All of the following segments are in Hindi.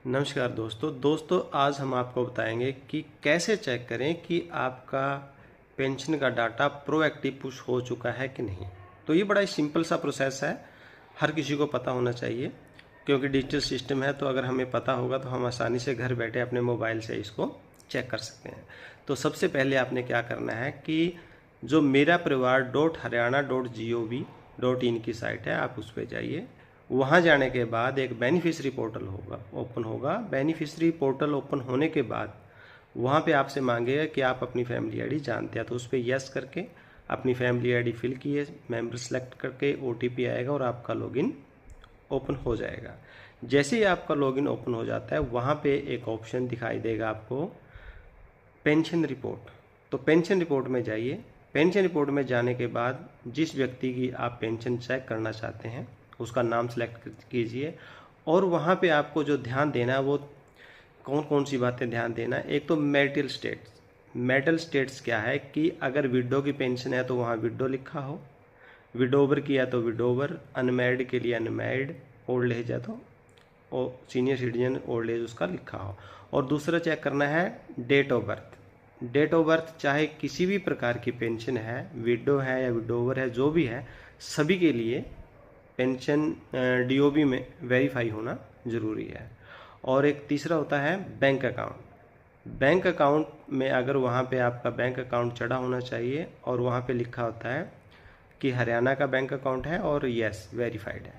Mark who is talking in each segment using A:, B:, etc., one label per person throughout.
A: नमस्कार दोस्तों आज हम आपको बताएंगे कि कैसे चेक करें कि आपका पेंशन का डाटा प्रोएक्टिव पुश हो चुका है कि नहीं। तो ये बड़ा ही सिंपल सा प्रोसेस है, हर किसी को पता होना चाहिए क्योंकि डिजिटल सिस्टम है। तो अगर हमें पता होगा तो हम आसानी से घर बैठे अपने मोबाइल से इसको चेक कर सकते हैं। तो सबसे पहले आपने क्या करना है कि जो मेरा परिवार .haryana.gov.in की साइट है, आप उस पर जाइए। वहाँ जाने के बाद एक बेनिफिशरी पोर्टल ओपन होगा। बेनिफिशरी पोर्टल ओपन होने के बाद वहाँ पे आपसे मांगेगा कि आप अपनी फैमिली आईडी जानते हैं, तो उस पर यस करके अपनी फैमिली आईडी फिल किए, मेंबर सेलेक्ट करके ओटीपी आएगा और आपका लॉगिन ओपन हो जाएगा। जैसे ही आपका लॉगिन ओपन हो जाता है वहाँ पे एक ऑप्शन दिखाई देगा आपको पेंशन रिपोर्ट। तो पेंशन रिपोर्ट में जाइए। पेंशन रिपोर्ट में जाने के बाद जिस व्यक्ति की आप पेंशन चेक करना चाहते हैं उसका नाम सेलेक्ट कीजिए और वहाँ पे आपको जो ध्यान देना है वो कौन कौन सी बातें ध्यान देना है। एक तो मैरिटल स्टेट्स। मैरिटल स्टेट्स क्या है कि अगर विडो की पेंशन है तो वहाँ विडो लिखा हो, विडोवर की है तो विडोवर, अनमैरिड के लिए अनमैरिड, ओल्ड एज है तो सीनियर सिटीजन ओल्ड एज उसका लिखा हो। और दूसरा चेक करना है date of birth. Date of birth चाहे किसी भी प्रकार की पेंशन है, विडो है या विडोवर है, जो भी है, सभी के लिए पेंशन डीओबी में वेरीफाई होना ज़रूरी है। और एक तीसरा होता है बैंक अकाउंट। बैंक अकाउंट में अगर वहाँ पे आपका बैंक अकाउंट चढ़ा होना चाहिए और वहाँ पे लिखा होता है कि हरियाणा का बैंक अकाउंट है और यस वेरीफाइड है।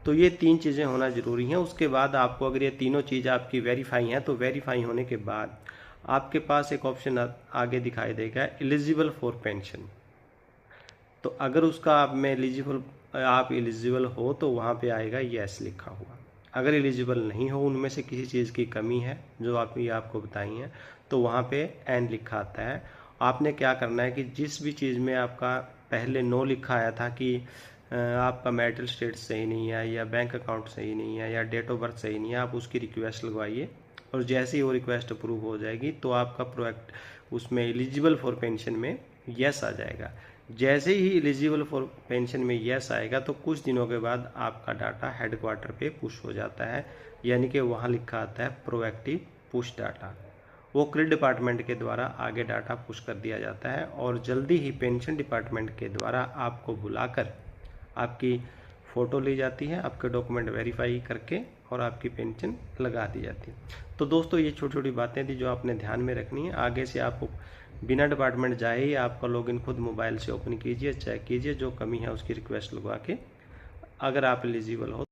A: तो ये तीन चीज़ें होना ज़रूरी हैं। उसके बाद आपको अगर ये तीनों चीज़ आपकी वेरीफाई हैं तो वेरीफाई होने के बाद आपके पास एक ऑप्शन आगे दिखाई देगा एलिजिबल फॉर पेंशन। तो अगर उसका आप एलिजिबल हो तो वहाँ पे आएगा यस लिखा हुआ। अगर एलिजिबल नहीं हो, उनमें से किसी चीज़ की कमी है जो आपको बताई है, तो वहाँ पे एन लिखा आता है। आपने क्या करना है कि जिस भी चीज़ में आपका पहले नो लिखा आया था कि आपका मैरिटल स्टेटस सही नहीं है या बैंक अकाउंट सही नहीं है या डेट ऑफ बर्थ सही नहीं है, आप उसकी रिक्वेस्ट लगवाइए और जैसे ही वो रिक्वेस्ट अप्रूव हो जाएगी तो आपका प्रोजेक्ट उसमें एलिजिबल फॉर पेंशन में यस आ जाएगा। जैसे ही एलिजिबल फॉर पेंशन में यस आएगा तो कुछ दिनों के बाद आपका डाटा हेडक्वार्टर पे पुश हो जाता है, यानी कि वहाँ लिखा आता है प्रोएक्टिव पुश डाटा। वो क्रेडिट डिपार्टमेंट के द्वारा आगे डाटा पुश कर दिया जाता है और जल्दी ही पेंशन डिपार्टमेंट के द्वारा आपको बुलाकर आपकी फ़ोटो ली जाती है, आपके डॉक्यूमेंट वेरीफाई करके और आपकी पेंशन लगा दी जाती है। तो दोस्तों ये छोटी छोटी बातें थी जो आपने ध्यान में रखनी है। आगे से आपको बिना डिपार्टमेंट जाए ही आपका लॉगिन खुद मोबाइल से ओपन कीजिए, चेक कीजिए, जो कमी है उसकी रिक्वेस्ट लगवा के अगर आप एलिजिबल हो